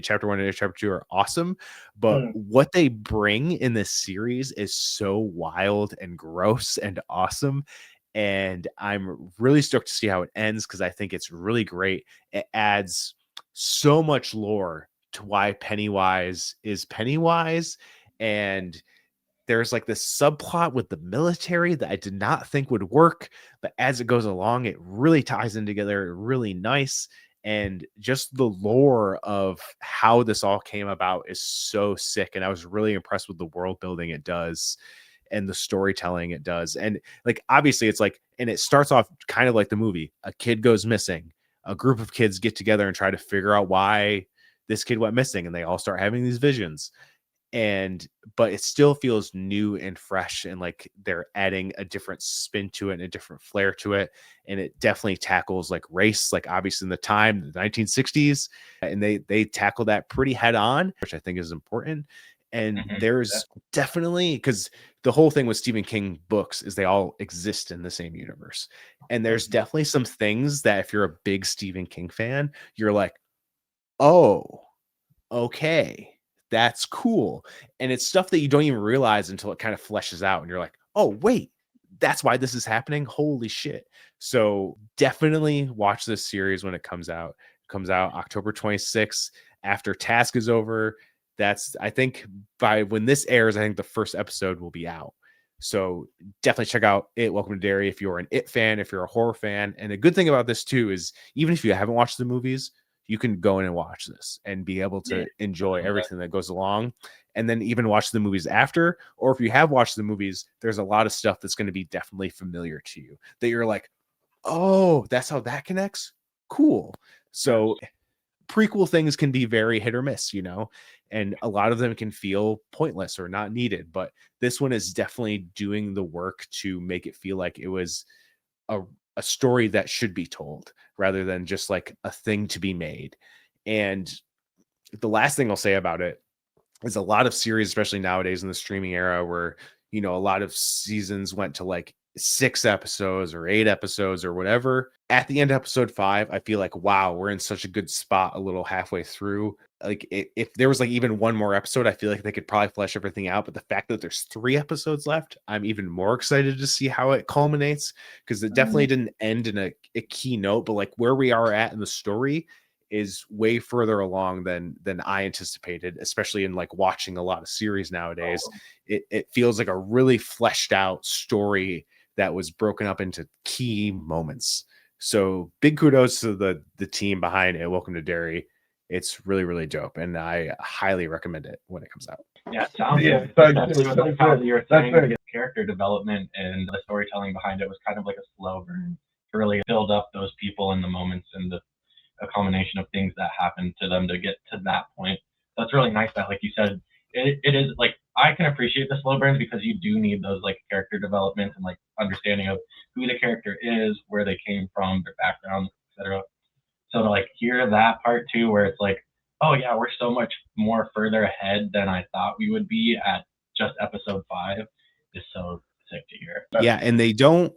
[SPEAKER 1] chapter 1 and chapter 2 are awesome, but what they bring in this series is so wild and gross and awesome. And I'm really stoked to see how it ends, because I think it's really great. It adds so much lore to why Pennywise is Pennywise. And there's like this subplot with the military that I did not think would work, but as it goes along, it really ties in together really nice. And just the lore of how this all came about is so sick. And I was really impressed with the world building it does and the storytelling it does. And like, obviously it's like, and it starts off kind of like the movie. A kid goes missing. A group of kids get together and try to figure out why this kid went missing. And they all start having these visions. But it still feels new and fresh, and like they're adding a different spin to it and a different flair to it. And it definitely tackles like race, like obviously in the time, the 1960s, and they tackle that pretty head on, which I think is important. And there's definitely, because the whole thing with Stephen King books is they all exist in the same universe. And there's definitely some things that if you're a big Stephen King fan, you're like, oh, okay, that's cool. And it's stuff that you don't even realize until it kind of fleshes out. And you're like, oh, wait, that's why this is happening. Holy shit. So definitely watch this series when it comes out. It comes out October 26th after Task is over. That's, I think by when this airs, I think the first episode will be out. So definitely check out it. Welcome to Derry. If you're an It fan, if you're a horror fan. And a good thing about this too is even if you haven't watched the movies, you can go in and watch this and be able to enjoy everything that goes along, and then even watch the movies after. Or if you have watched the movies, there's a lot of stuff that's going to be definitely familiar to you that you're like, oh, that's how that connects. Cool. So prequel things can be very hit or miss, and a lot of them can feel pointless or not needed. But this one is definitely doing the work to make it feel like it was a story that should be told rather than just like a thing to be made. And the last thing I'll say about it is a lot of series, especially nowadays in the streaming era, where, a lot of seasons went to like 6 episodes or 8 episodes or whatever. At the end of episode 5, I feel like, wow, we're in such a good spot a little halfway through. Like if there was like even one more episode, I feel like they could probably flesh everything out. But the fact that there's 3 episodes left, I'm even more excited to see how it culminates, because it definitely didn't end in a key note, but like where we are at in the story is way further along than I anticipated, especially in like watching a lot of series nowadays. It feels like a really fleshed out story that was broken up into key moments. So big kudos to the team behind it. Welcome to Derry. It's really, really dope, and I highly recommend it when it comes out.
[SPEAKER 3] Yeah, it sounds
[SPEAKER 2] Yeah,
[SPEAKER 3] good.
[SPEAKER 2] thanks.
[SPEAKER 3] Especially with like how you were saying
[SPEAKER 2] That's
[SPEAKER 3] the character development and the storytelling behind it was kind of like a slow burn to really build up those people in the moments and a combination of things that happened to them to get to that point. So it's really nice that, like you said, it is like I can appreciate the slow burns because you do need those like character developments and like understanding of who the character is, where they came from, their background, etc. So to like hear that part too, where it's like, oh yeah, we're so much more further ahead than I thought we would be at just episode 5 is so sick to hear.
[SPEAKER 1] Yeah, and they don't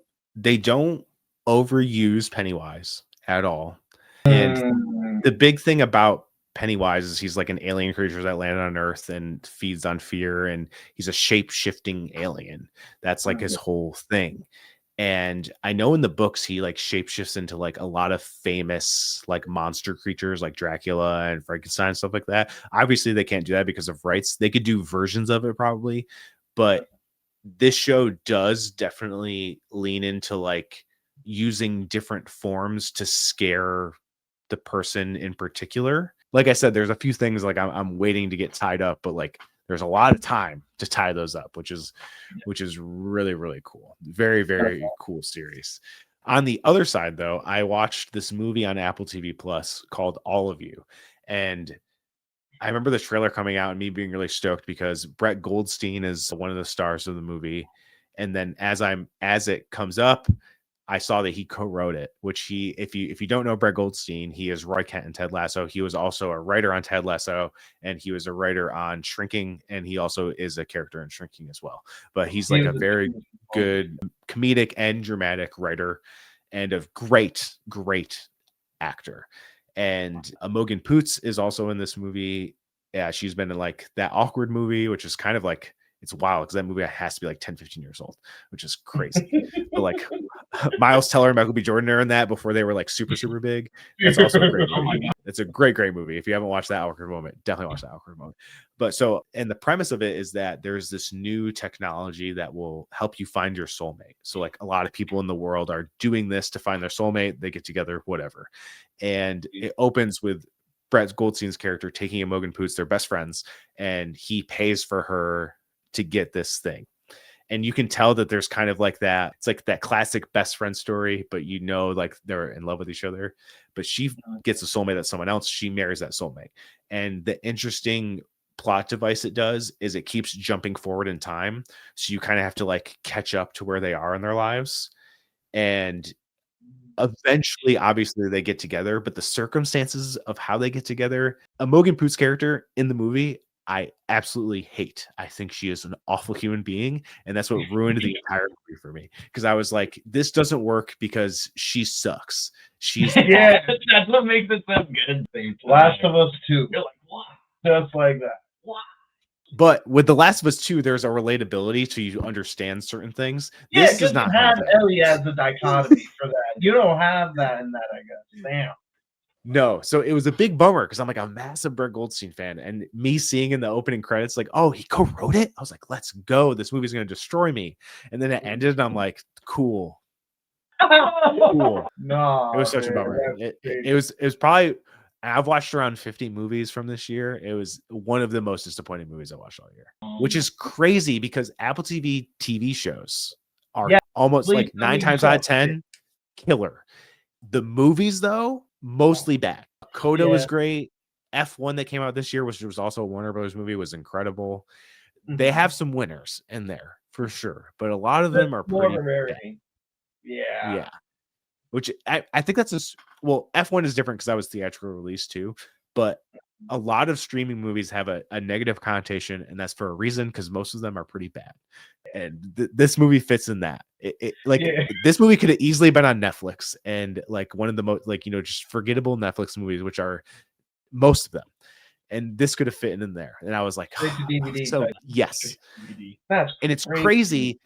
[SPEAKER 1] overuse Pennywise at all. And the big thing about Pennywise is he's like an alien creature that landed on Earth and feeds on fear, and he's a shape-shifting alien. That's like his whole thing. And I know in the books he like shapeshifts into like a lot of famous like monster creatures like Dracula and Frankenstein, stuff like that. Obviously they can't do that because of rights. They could do versions of it probably, but this show does definitely lean into like using different forms to scare the person in particular. Like I said, there's a few things like I'm waiting to get tied up, but like there's a lot of time to tie those up, which is really, really cool. Very, very cool series. On the other side, though, I watched this movie on Apple TV Plus called All of You. And I remember the trailer coming out and me being really stoked because Brett Goldstein is one of the stars of the movie. And then as it comes up, I saw that he co-wrote it, which if you don't know Brett Goldstein, he is Roy Kent in Ted Lasso. He was also a writer on Ted Lasso, and he was a writer on Shrinking, and he also is a character in Shrinking as well. But he's like a very good comedic and dramatic writer and a great actor. And Imogen Poots is also in this movie. Yeah, she's been in like That Awkward Movie, which is kind of like, it's wild because that movie has to be like 10-15 years old, which is crazy. But like Miles Teller and Michael B. Jordan are in that before they were like super big. That's also a great movie. It's a great movie. If you haven't watched That Awkward Moment, definitely watch That Awkward Moment. But and the premise of it is that there's this new technology that will help you find your soulmate. So like a lot of people in the world are doing this to find their soulmate. They get together, whatever. And it opens with Brett Goldstein's character taking Imogen Poots, they're best friends, and he pays for her to get this thing. And you can tell that there's kind of like that, it's like that classic best friend story, but you know, like they're in love with each other, but she gets a soulmate that's someone else. She marries that soulmate. And the interesting plot device it does is it keeps jumping forward in time. So you kind of have to like catch up to where they are in their lives. And eventually, obviously, they get together, but the circumstances of how they get together, Imogen Poots' character in the movie, I absolutely hate. I think she is an awful human being, and that's what ruined the entire movie for me. Because I was like, this doesn't work because she sucks. She's
[SPEAKER 2] Yeah,
[SPEAKER 3] that's what makes it so good.
[SPEAKER 2] Last of Us 2.
[SPEAKER 3] You're like, what?
[SPEAKER 2] Just like that.
[SPEAKER 3] What?
[SPEAKER 1] But with The Last of Us 2, there's a relatability to you understand certain things.
[SPEAKER 2] Yeah,
[SPEAKER 1] This does not
[SPEAKER 2] have
[SPEAKER 1] have
[SPEAKER 2] Ellie as a dichotomy for that. You don't have that in that, I guess. Damn.
[SPEAKER 1] No, so it was a big bummer because I'm like a massive Brett Goldstein fan, and me seeing in the opening credits, like, oh, he co-wrote it. I was like, let's go. This movie's gonna destroy me. And then it ended, and I'm like, cool.
[SPEAKER 2] No,
[SPEAKER 1] It was such a bummer. It was probably, I've watched around 50 movies from this year. It was one of the most disappointing movies I watched all year, which is crazy because Apple TV shows are almost like 9 times out of 10 killer. The movies, though, mostly bad. Coda was great. F1 that came out this year, which was also a Warner Brothers movie, was incredible. They have some winners in there for sure, but a lot of them are pretty bad. Yeah. Which I think that's well, F1 is different because that was theatrical release too, but a lot of streaming movies have a negative connotation, and that's for a reason because most of them are pretty bad. And this movie fits in that. This movie could have easily been on Netflix and like one of the most like, just forgettable Netflix movies, which are most of them. And this could have fit in there. And I was like, oh, so yes.
[SPEAKER 2] That's
[SPEAKER 1] and it's crazy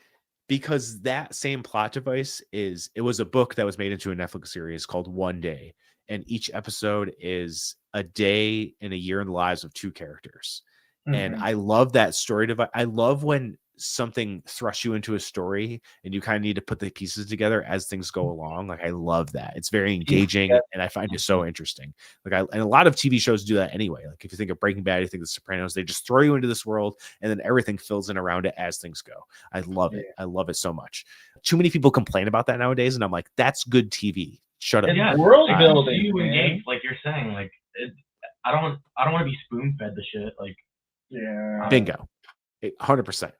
[SPEAKER 1] because that same plot device it was a book that was made into a Netflix series called One Day, and each episode is a day in a year in the lives of two characters. And I love that story device. I love when something thrusts you into a story and you kind of need to put the pieces together as things go along. Like I love that. It's very engaging and I find it so interesting. And a lot of TV shows do that anyway. Like if you think of Breaking Bad, you think of The Sopranos, they just throw you into this world and then everything fills in around it as things go. I love it. I love it so much. Too many people complain about that nowadays, and I'm like, that's good TV. Shut up.
[SPEAKER 3] Yeah,
[SPEAKER 2] world
[SPEAKER 3] like,
[SPEAKER 2] building,
[SPEAKER 3] you
[SPEAKER 2] man.
[SPEAKER 3] engage, like you're saying, like I don't want to be spoon fed the shit. Like
[SPEAKER 1] bingo, 100%.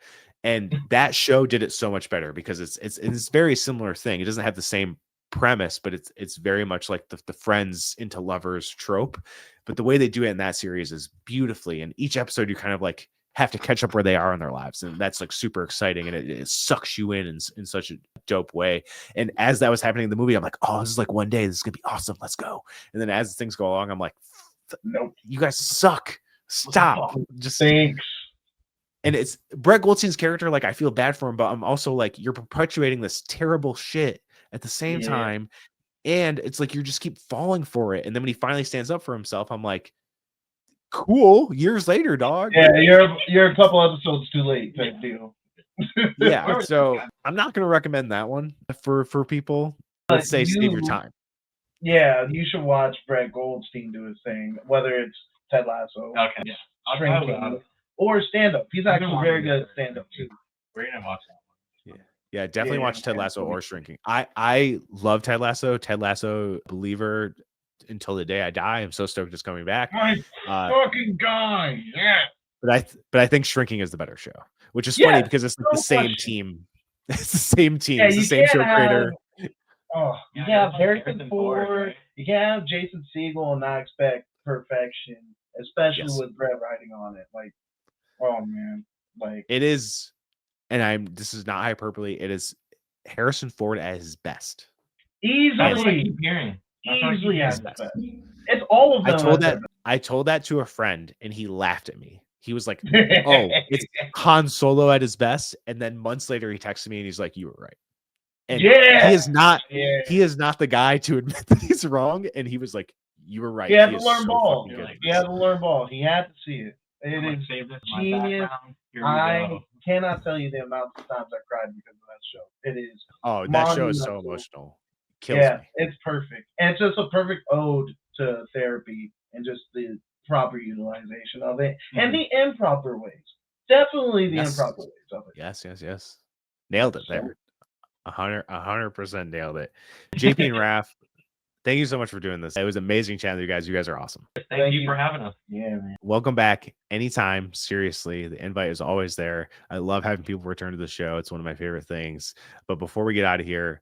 [SPEAKER 1] And that show did it so much better because it's very similar thing. It doesn't have the same premise, but it's very much like the friends into lovers trope. But the way they do it in that series is beautifully. And each episode, you kind of like have to catch up where they are in their lives, and that's like super exciting, and it sucks you in such a dope way. And as that was happening in the movie, I'm like, oh, this is like One Day. This is gonna be awesome. Let's go. And then as things go along, I'm like,
[SPEAKER 2] nope,
[SPEAKER 1] you guys suck. Stop. Just
[SPEAKER 2] thanks.
[SPEAKER 1] And it's Brett Goldstein's character. Like, I feel bad for him, but I'm also like, you're perpetuating this terrible shit at the same time. And it's like, you just keep falling for it. And then when he finally stands up for himself, I'm like, cool. Years later, dog.
[SPEAKER 2] Yeah, you're a couple episodes too late type deal.
[SPEAKER 1] Yeah. So I'm not going to recommend that one for people. Let's say save your time.
[SPEAKER 2] Yeah, you should watch Brett Goldstein do his thing, whether it's Ted Lasso,
[SPEAKER 3] okay, I'll
[SPEAKER 2] or stand up. He's actually very good at stand up too.
[SPEAKER 3] We're gonna watch that one.
[SPEAKER 1] Yeah, definitely watch Ted Lasso or Shrinking. I love Ted Lasso. Ted Lasso, believer until the day I die. I'm so stoked it's coming back.
[SPEAKER 2] My fucking guy, yeah.
[SPEAKER 1] But I think Shrinking is the better show, which is funny because it's like the same team. It's the same team.
[SPEAKER 2] Yeah,
[SPEAKER 1] it's the same show creator.
[SPEAKER 2] You can have Harrison Ford. You can have Jason Segel and not expect perfection, especially with Brett writing on it. Like, oh man, like
[SPEAKER 1] it is. And this is not hyperbole. It is Harrison Ford at his best.
[SPEAKER 2] Easily.
[SPEAKER 3] That's what I keep hearing.
[SPEAKER 2] Easily at his best. It's all of them.
[SPEAKER 1] I told that to a friend, and he laughed at me. He was like, "Oh, it's Han Solo at his best." And then months later, he texted me, and he's like, "You were right." And he is not.
[SPEAKER 2] Yeah.
[SPEAKER 1] He is not the guy to admit that he's wrong. And he was like, "You were right."
[SPEAKER 2] He had to learn ball. He had to learn ball. He had to see it. It is genius. I cannot tell you the amount of times I cried because of that show. It is.
[SPEAKER 1] Oh, that show is so emotional. Kills me.
[SPEAKER 2] It's perfect. And it's just a perfect ode to therapy and just the proper utilization of it and the improper ways. Definitely the improper ways of it.
[SPEAKER 1] Yes. Nailed it there. 100% nailed it. JP and Raff, thank you so much for doing this. It was amazing chatting with you guys. You guys are awesome.
[SPEAKER 3] Thank you for having us.
[SPEAKER 2] Yeah, man.
[SPEAKER 1] Welcome back anytime. Seriously, the invite is always there. I love having people return to the show. It's one of my favorite things. But before we get out of here,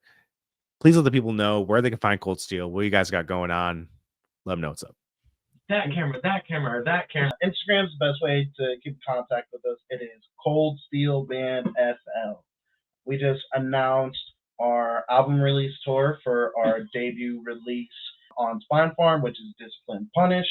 [SPEAKER 1] please let the people know where they can find Cold Steel, what you guys got going on. Let them know what's up.
[SPEAKER 3] That camera.
[SPEAKER 2] Instagram's the best way to keep in contact with us. It is Cold Steel Band SL. We just announced our album release tour for our debut release on Spine Farm, which is Discipline Punish.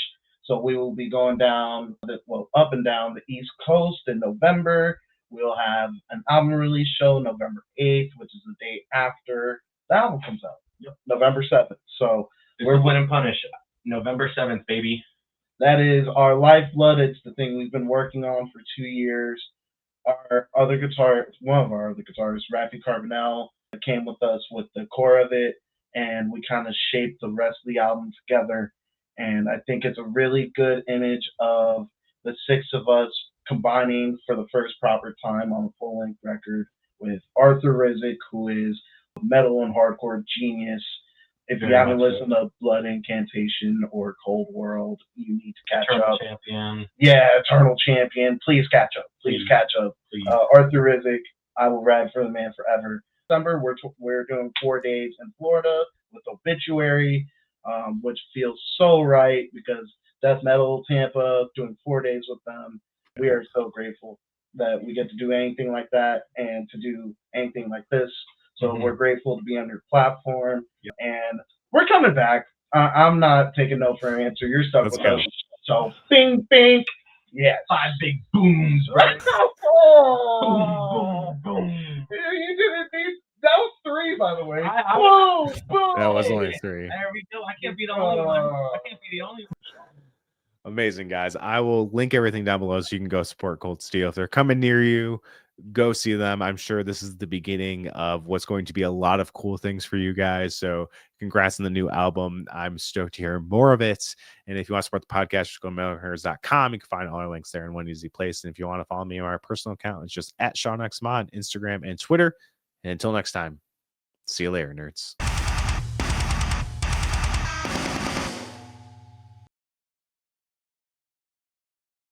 [SPEAKER 2] So we will be going up and down the East Coast in November. We'll have an album release show November 8th, which is the day after the album comes out. Yep. November 7th. So
[SPEAKER 3] Discipline and Punish, November 7th, baby.
[SPEAKER 2] That is our lifeblood. It's the thing we've been working on for 2 years. One of our other guitarists, Raffy Carbonell, came with us with the core of it, and we kind of shaped the rest of the album together. And I think it's a really good image of the six of us combining for the first proper time on a full-length record with Arthur Rizek, who is a metal and hardcore genius. If you haven't listened to Blood Incantation or Cold World, you need to catch up.
[SPEAKER 3] Champion.
[SPEAKER 2] Yeah, Eternal Champion. Please catch up. Please catch up. Arthur Rizek, I will ride for the man forever. December, we're doing 4 days in Florida with Obituary, which feels so right because Death Metal Tampa, doing 4 days with them. We are so grateful that we get to do anything like that and to do anything like this. So we're grateful to be on your platform, and we're coming back. I'm not taking no for an answer. You're stuck with us. So, bing, bing. Yeah.
[SPEAKER 3] 5 big booms, right?
[SPEAKER 2] Oh!
[SPEAKER 3] Boom, boom, boom.
[SPEAKER 2] You did it. That was 3, by the way.
[SPEAKER 3] Boom, boom.
[SPEAKER 1] That was only 3.
[SPEAKER 3] There we go. I can't be the only one. I can't be the only one.
[SPEAKER 1] Amazing, guys. I will link everything down below so you can go support Cold Steel. If they're coming near you, go see them. I'm sure this is the beginning of what's going to be a lot of cool things for you guys. So congrats on the new album. I'm stoked to hear more of it. And if you want to support the podcast, just go to metalhearts.com. You can find all our links there in one easy place. And if you want to follow me on our personal account, it's just at SeanXMod, Instagram and Twitter. And until next time, see you later, nerds.